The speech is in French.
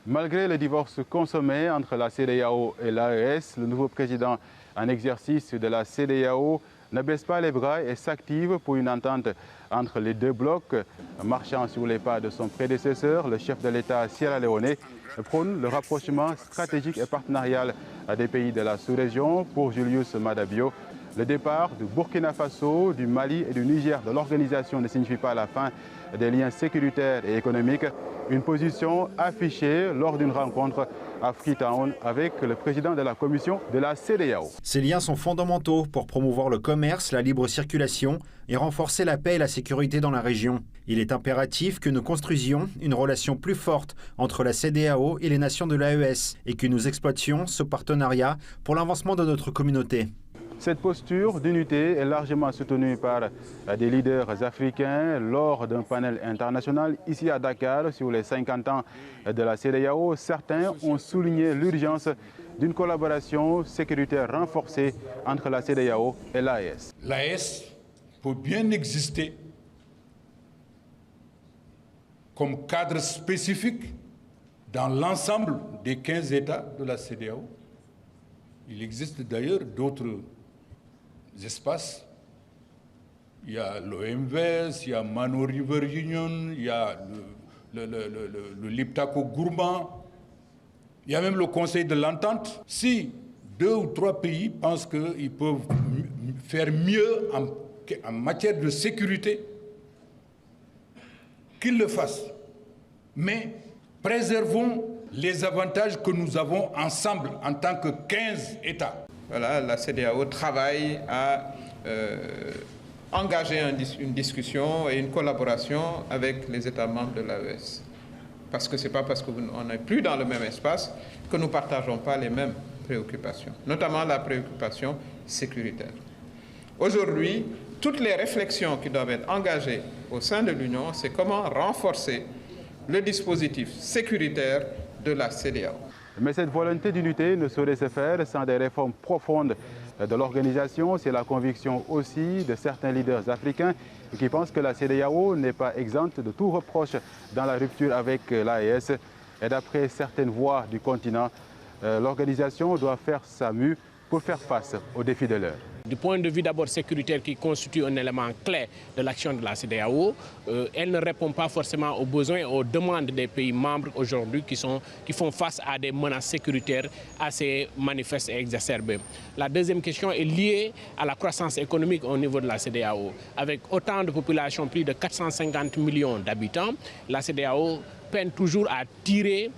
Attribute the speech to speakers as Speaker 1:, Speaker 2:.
Speaker 1: Malgré le divorce consommé entre la CEDEAO et l'AES, le nouveau président en exercice de la CEDEAO ne baisse pas les bras et s'active pour une entente entre les deux blocs. Marchant sur les pas de son prédécesseur, le chef de l'État Sierra Leone prône le rapprochement stratégique et partenarial des pays de la sous-région. Pour Julius Maada Bio, le départ du Burkina Faso, du Mali et du Niger de l'organisation ne signifie pas la fin des liens sécuritaires et économiques. Une position affichée lors d'une rencontre à Freetown avec le président de la commission de la CEDEAO.
Speaker 2: Ces liens sont fondamentaux pour promouvoir le commerce, la libre circulation et renforcer la paix et la sécurité dans la région. Il est impératif que nous construisions une relation plus forte entre la CEDEAO et les nations de l'AES et que nous exploitions ce partenariat pour l'avancement de notre communauté.
Speaker 1: Cette posture d'unité est largement soutenue par des leaders africains lors d'un panel international ici à Dakar sur les 50 ans de la CEDEAO. Certains ont souligné l'urgence d'une collaboration sécuritaire renforcée entre la CEDEAO et l'AES.
Speaker 3: L'AES peut bien exister comme cadre spécifique dans l'ensemble des 15 États de la CEDEAO. Il existe d'ailleurs d'autres espaces. Il y a l'OMVS, il y a Mano River Union, il y a le Liptako Gourmand, il y a même le Conseil de l'Entente. Si 2 ou 3 pays pensent qu'ils peuvent faire mieux en matière de sécurité, qu'ils le fassent. Mais préservons les avantages que nous avons ensemble en tant que 15 États.
Speaker 4: Voilà, la CEDEAO travaille à engager une discussion et une collaboration avec les États membres de l'AES. Parce que ce n'est pas parce qu'on n'est plus dans le même espace que nous ne partageons pas les mêmes préoccupations, notamment la préoccupation sécuritaire. Aujourd'hui, toutes les réflexions qui doivent être engagées au sein de l'Union, c'est comment renforcer le dispositif sécuritaire de la CEDEAO.
Speaker 1: Mais cette volonté d'unité ne saurait se faire sans des réformes profondes de l'organisation. C'est la conviction aussi de certains leaders africains qui pensent que la CEDEAO n'est pas exempte de tout reproche dans la rupture avec l'AES. Et d'après certaines voix du continent, l'organisation doit faire sa mue pour faire face aux défis de l'heure.
Speaker 5: Du point de vue d'abord sécuritaire qui constitue un élément clé de l'action de la CEDEAO, elle ne répond pas forcément aux besoins et aux demandes des pays membres aujourd'hui qui font face à des menaces sécuritaires assez manifestes et exacerbées. La deuxième question est liée à la croissance économique au niveau de la CEDEAO. Avec autant de population, plus de 450 millions d'habitants, la CEDEAO peine toujours à tirer